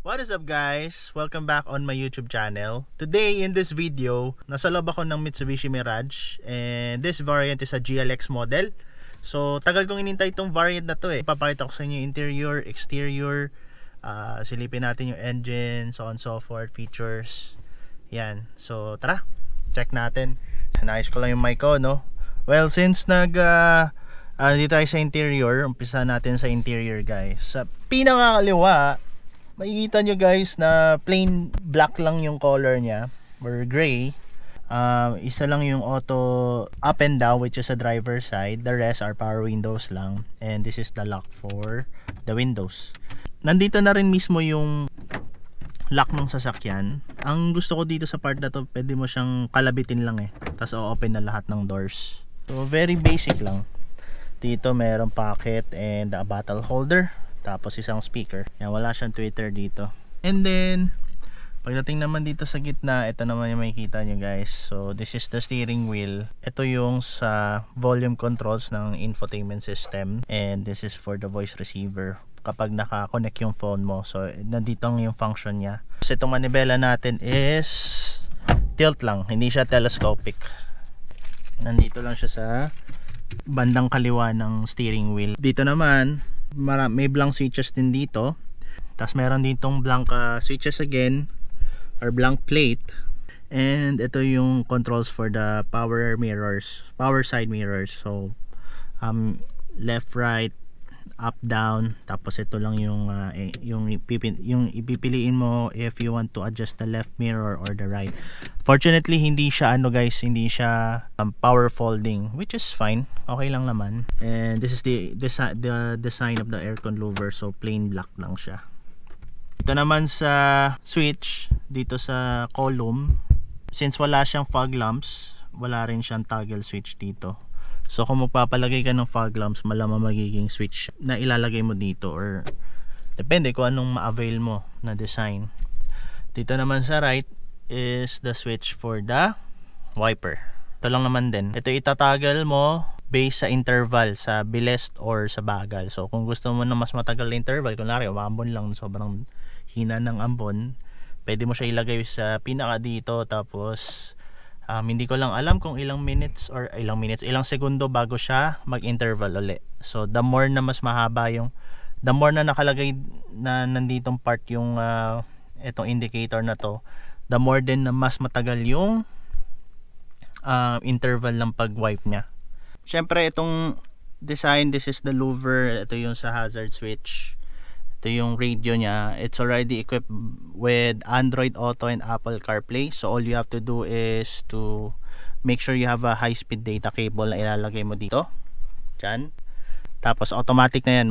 What is up guys? Welcome back on my YouTube channel. Today in this video, nasa loob ako ng Mitsubishi Mirage and this variant is a GLX model. So tagal kong inintay itong variant na to eh. Papakita ko sa inyo interior, exterior, silipin natin yung engine, so on so forth, features. Yan. So tara, check natin. Naayos ko lang yung mic ko, no? Well, since dito tayo sa interior, umpisa natin sa interior guys. Sa pinakakaliwa, makikita nyo guys na plain black lang yung color niya or gray. Isa lang yung auto up and down, which is sa driver side. The rest are power windows lang, and this is the lock for the windows. Nandito na rin mismo yung lock ng sasakyan. Ang gusto ko dito sa part na to, pwede mo siyang kalabitin lang eh, tapos o-open na lahat ng doors. So very basic lang. Dito merong pocket and a bottle holder, tapos isang speaker. Yan, wala siyang tweeter dito. And then pagdating naman dito sa gitna, ito naman yung makikita nyo guys. So this is the steering wheel. Ito yung sa volume controls ng infotainment system, and this is for the voice receiver kapag naka-connect yung phone mo. So nandito yung function niya. So itong manibela natin is tilt lang, hindi siya telescopic. Nandito lang siya sa bandang kaliwa ng steering wheel. Dito naman may blank switches din dito, tapos meron ditong blank switches again or blank plate, and ito yung controls for the power mirrors, power side mirrors. So left, right, up, down, tapos ito lang yung ipipiliin mo if you want to adjust the left mirror or the right. Fortunately hindi siya hindi siya power folding, which is fine, okay lang naman. And this is the design of the aircon louver, so plain black lang siya. Ito naman sa switch dito sa column, since wala siyang fog lamps, wala rin siyang toggle switch dito. So kung magpapalagay ka ng fog lamps, malamang magiging switch na ilalagay mo dito, or depende kung anong ma-avail mo na design. Dito naman sa right is the switch for the wiper. Ito lang naman din. Ito itatagal mo based sa interval, sa bilis or sa bagal. So kung gusto mo na mas matagal na interval, kunwari umambon lang, sobrang hina ng ambon, pwede mo siya ilagay sa pinaka dito, tapos hindi ko lang alam kung ilang segundo bago siya mag-interval uli. So the more na mas mahaba the more na nakalagay na nanditong part yung itong indicator na to, the more din na mas matagal yung interval ng pag-wipe niya. Syempre itong design, this is the louver, ito yung sa hazard switch, ito yung radio niya. It's already equipped with Android Auto and Apple CarPlay. So all you have to do is to make sure you have a high-speed data cable na ilalagay mo dito. Diyan. Tapos automatic na yan,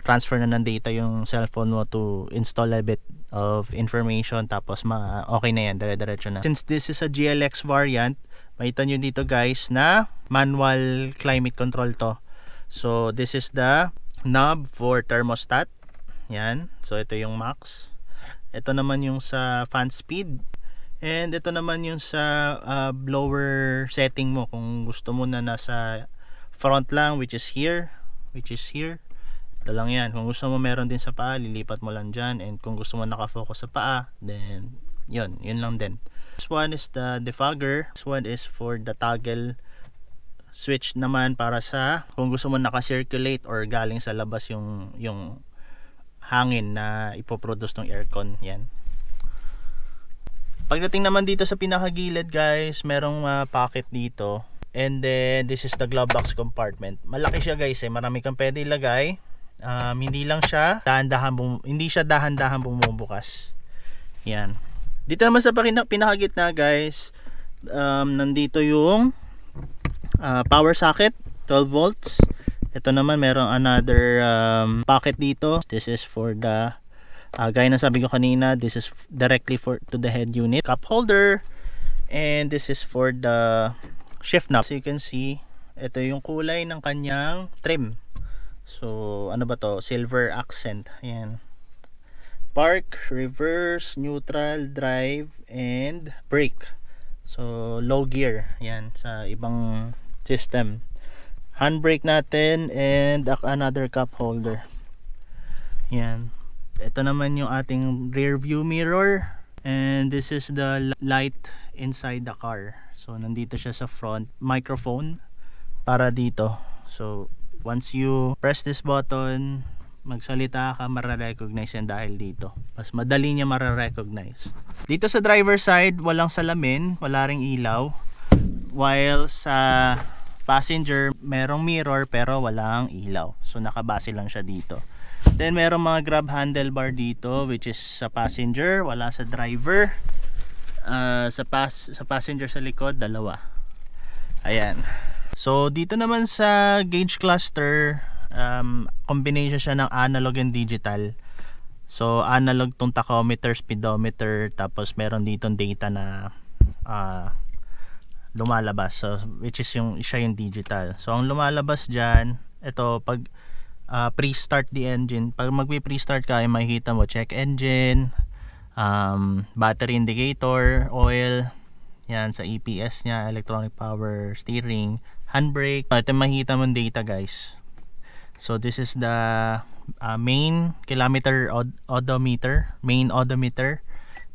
transfer na ng data yung cellphone mo to install a bit of information, tapos okay na yan, dire-diretso na. Since this is a GLX variant, makita nyo dito guys na manual climate control to. So this is the knob for thermostat. Yan. So ito yung max. Ito naman yung sa fan speed. And ito naman yung sa blower setting mo, kung gusto mo na nasa front lang, which is here. Ito lang yan. Kung gusto mo meron din sa paa, lilipat mo lang dyan. And kung gusto mo nakafocus sa paa, then yun lang din. This one is the defogger. This one is for the toggle switch naman, para sa kung gusto mo naka-circulate or galing sa labas yung hangin na ipoproduce ng aircon. Yan. Pagdating naman dito sa pinakagilid guys, merong pocket dito. And then this is the glove box compartment. Malaki siya guys eh, marami kang pwede ilagay. Hindi siya dahan-dahan bumubukas. Yan. Dito naman sa pinakagitna guys, nandito yung power socket, 12 volts. Ito naman merong another pocket dito. This is for the gaya na sabi ko kanina, this is directly to the head unit. Cup holder, and this is for the shift knob. So you can see, ito yung kulay ng kanyang trim. So ano ba to? Silver accent. Ayan. Park, reverse, neutral, drive, and brake. So low gear. Ayan, sa ibang system. Handbrake natin and another cup holder. Yan. Ito naman yung ating rear view mirror. And this is the light inside the car. So nandito siya sa front. Microphone para dito. So once you press this button, magsalita ka, mararecognize yan dahil dito. Mas madali niya mararecognize. Dito sa driver side, walang salamin, wala ring ilaw. While sa passenger, merong mirror pero walang ilaw. So nakabase lang siya dito. Then merong mga grab handlebar dito, which is sa passenger, wala sa driver. Sa passenger sa likod, dalawa. Ayan. So dito naman sa gauge cluster, combination siya ng analog and digital. So analog tong tachometer, speedometer, tapos meron ditong data na lumalabas, so which is siya yung digital. So ang lumalabas diyan, ito pag pre-start the engine, pag magpi-pre-start ka ay makikita mo check engine, battery indicator, oil, yan sa EPS nya, electronic power steering, handbrake. Ito makikita mo data guys. So this is the main kilometer odometer, main odometer.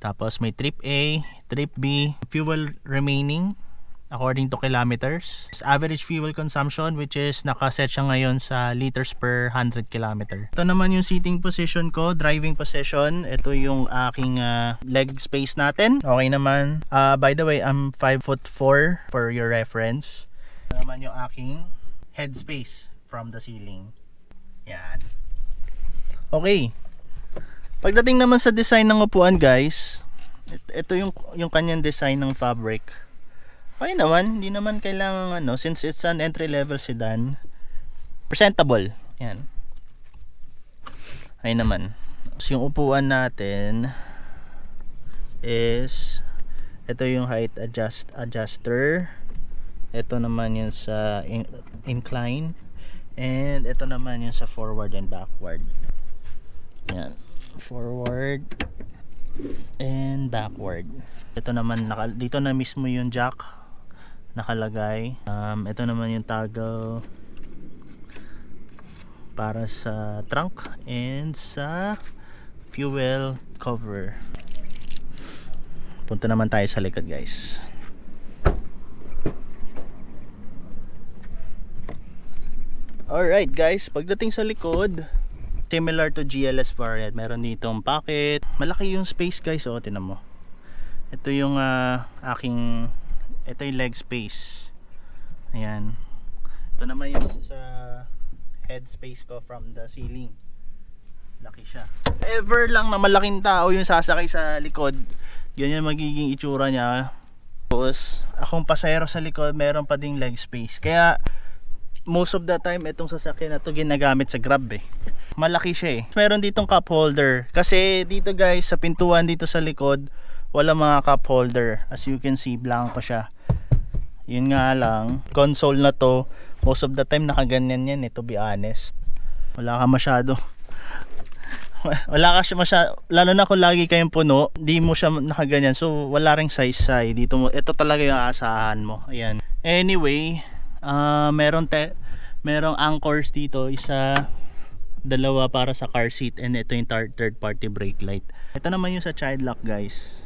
Tapos may trip A, trip B, fuel remaining according to kilometers, average fuel consumption, which is nakaset siya ngayon sa liters per 100 kilometer. Ito naman yung seating position ko, driving position. Ito yung aking leg space natin. Okay naman. By the way, I'm 5'4" for your reference. Ito naman yung aking head space from the ceiling. Yan. Okay. Pagdating naman sa design ng upuan guys, ito yung kanyang design ng fabric. Okay naman, hindi naman kailangan since it's an entry level sedan, presentable. Yan. Ay naman. So yung upuan natin is ito yung height adjuster. Ito naman yung sa incline, and ito naman yung sa forward and backward. Yan. Forward and backward. Ito naman dito na mismo yung jack nakalagay. Ito naman yung toggle para sa trunk and sa fuel cover. Punta naman tayo sa likod guys. Alright guys, pagdating sa likod, similar to GLS variant, meron ditong pocket. Malaki yung space guys, tinan mo. Ito yung ito yung leg space. Ayan. Ito naman yung sa head space ko from the ceiling. Laki siya. Ever lang na malaking tao yung sasakay sa likod, ganyan magiging itsura niya. Tapos akong pasahero sa likod, meron pa ding leg space. Kaya most of the time itong sasakyan na to ginagamit sa Grab malaki siya Meron ditong cup holder kasi dito guys sa pintuan dito sa likod wala mga cup holder. As you can see, blanco siya. Yun nga lang, console na to most of the time nakaganyan yan to be honest. Wala ka masyado lalo na kung lagi kayong puno, di mo siya nakaganyan, so wala ring size dito mo. Ito talaga yung aasahan mo. Ayan. Anyway, merong anchors dito, dalawa para sa car seat, and ito yung third party brake light. Ito naman yung sa child lock guys,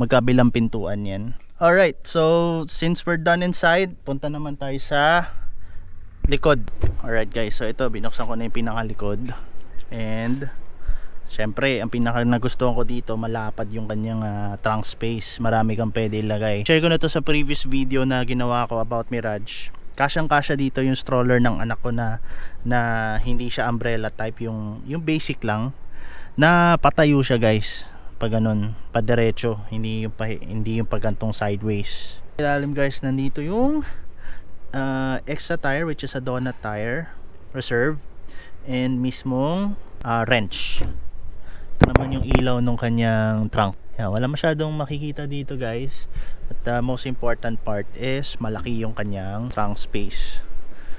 magkabilang pintuan yan. Alright, so since we're done inside, punta naman tayo sa likod. Alright guys, so ito binuksan ko na yung pinakalikod, and syempre ang pinaka nagustuhan ko dito, malapad yung kanyang trunk space. Marami kang pwede ilagay. Share ko na to sa previous video na ginawa ko about Mirage. Kasyang kasya dito yung stroller ng anak ko na hindi siya umbrella type, yung basic lang na patayo siya guys. Pag ganun, padiretso, hindi yung pagantong sideways. Ilalim guys, nandito yung extra tire, which is a donut tire reserve, and mismong wrench. Ito naman yung ilaw ng kanyang trunk. Wala masyadong makikita dito guys, at the most important part is malaki yung kanyang trunk space.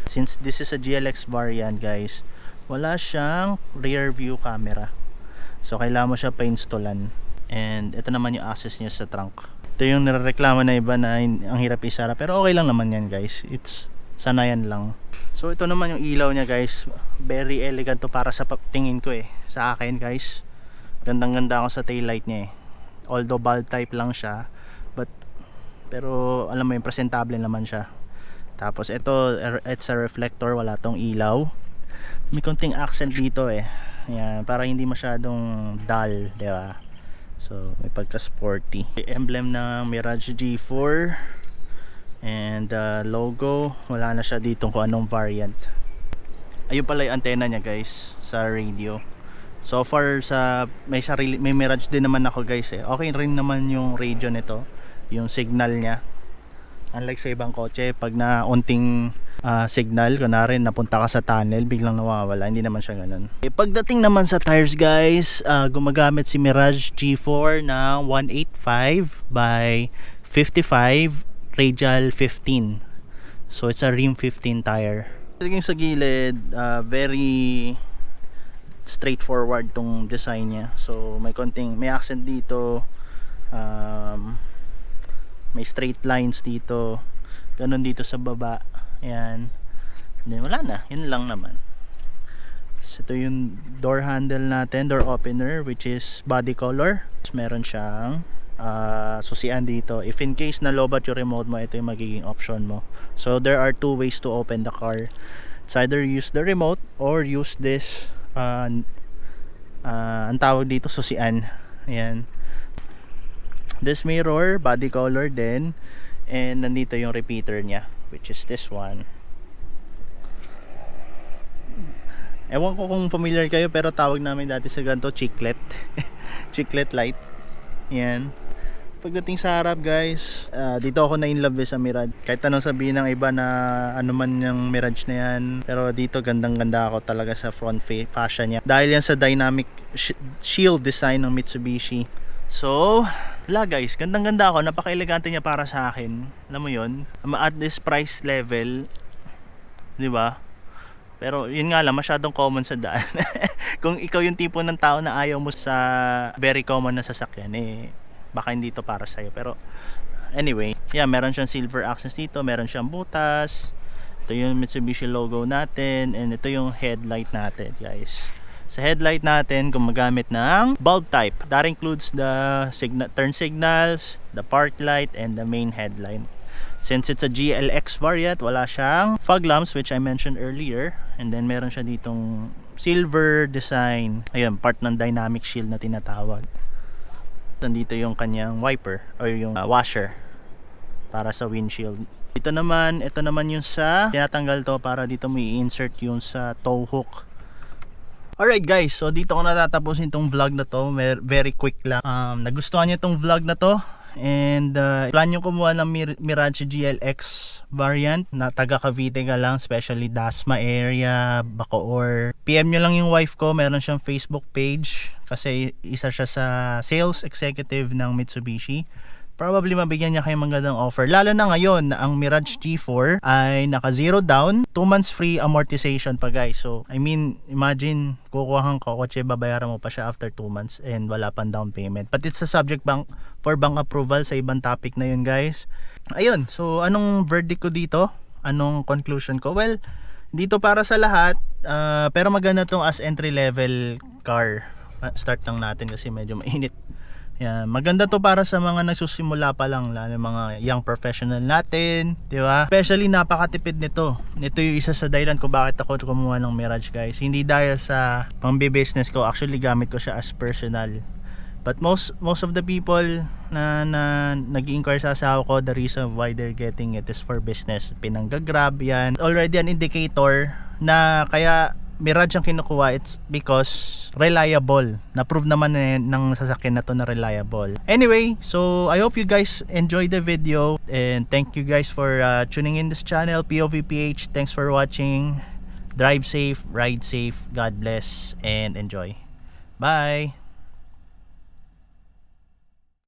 Since this is a GLX variant guys, wala siyang rear view camera, so kailangan mo siya pa-installan. And ito naman yung access niya sa trunk. Ito yung nirereklamo na iba na ang hirap isara, pero okay lang naman yan guys. It's sanayan lang. So ito naman yung ilaw niya guys, very elegant to para sa tingin ko sa akin guys. Gandang ganda ako sa tail light niya although bulb type lang siya, pero alam mo yung presentable naman siya. Tapos ito, it's a reflector, wala tong ilaw. May konting accent dito yan, para hindi masyadong dull, di ba? So may pagka sporty. Emblem ng Mirage G4 and logo, wala na siya dito kung anong variant. Ayun pala yung antenna niya guys sa radio. So far may Mirage din naman ako guys Okay rin naman yung radio nito, yung signal niya. Unlike sa ibang kotse, pag na unting signal, kunwari napunta ka sa tunnel, biglang nawawala, hindi naman siya ganun. Pagdating naman sa tires guys, gumagamit si Mirage G4 ng 185 by 55 radial 15. So it's a rim 15 tire. Pagdating sa gilid, very straightforward tong design niya. So may accent dito, may straight lines dito, ganun dito sa baba, yan. Then wala na, yun lang naman. So ito yung door handle natin, door opener, which is body color. Meron siyang susian dito. If in case na lobat yung remote mo, ito yung magiging option mo. So there are two ways to open the car. It's either use the remote or use this ang tawag dito susian. Ayan. This mirror, body color din, and nandito yung repeater niya, which is this one. Ewan ko kung familiar kayo, pero tawag namin dati sa ganito chiclet. Chiclet light. Yan. Pagdating sa harap guys, dito ako na in love sa Mirage. Kahit anong sabihin ng iba na ano man yung Mirage na yan, pero dito gandang ganda ako talaga sa front fascia niya. Dahil yan sa dynamic shield design ng Mitsubishi. So wala guys, gandang ganda ako, napaka-elegante niya para sa akin. Alam mo yun, at this price level, di ba? Pero yun nga lang, masyadong common sa daan. Kung ikaw yung tipo ng tao na ayaw mo sa very common na sasakyan, baka hindi to para sa'yo. Pero anyway, yeah, meron siyang silver accents dito, meron siyang butas. Ito yung Mitsubishi logo natin, and ito yung headlight natin guys. Sa headlight natin, gumagamit ng bulb type. That includes the turn signals, the park light, and the main headlight. Since it's a GLX variant, wala siyang fog lamps, which I mentioned earlier. And then meron siya ditong silver design. Ayun, part ng dynamic shield na tinatawag. Nandito yung kanyang wiper or yung washer para sa windshield. Ito naman yung sa tinatanggal to para dito mo i-insert yung sa tow hook. Alright guys, so dito ko natatapusin tong vlog na to. Very quick lang. Nagustuhan niyo tong vlog na to, and plan nyo kumuha ng Mirage GLX variant na taga Cavite ka lang, especially Dasma area, Bacoor. PM nyo lang yung wife ko, meron siyang Facebook page kasi isa siya sa sales executive ng Mitsubishi. Probably mabigyan niya kayo magandang offer, lalo na ngayon na ang Mirage G4 ay naka 0 down, 2 months free amortization pa guys. So I mean, imagine kukuha kang kotse, babayaran mo pa siya after 2 months and wala pang down payment. But it's a subject for bank approval, sa ibang topic na yun guys. Ayun, so anong verdict ko dito? Anong conclusion ko? Well, dito para sa lahat, pero maganda tong as entry level car. Start lang natin kasi medyo mainit. Yan, maganda to para sa mga nagsusimula pa lang, lalo mga young professional natin, di ba? Especially napakatipid nito. Ito yung isa sa dahilan ko bakit ako kumuha ng Mirage guys. Hindi dahil sa pang-business ko, actually gamit ko siya as personal. But most of the people na nag-inquire sa asawa ko, the reason why they're getting it is for business. Pinanggagrab yan. Already an indicator na kaya Mirage ang kinukuha, it's because reliable. Na-prove naman ng sasakyan na to na reliable. Anyway, so I hope you guys enjoyed the video, and thank you guys for tuning in this channel, POVPH. Thanks for watching. Drive safe, ride safe, God bless, and enjoy. Bye!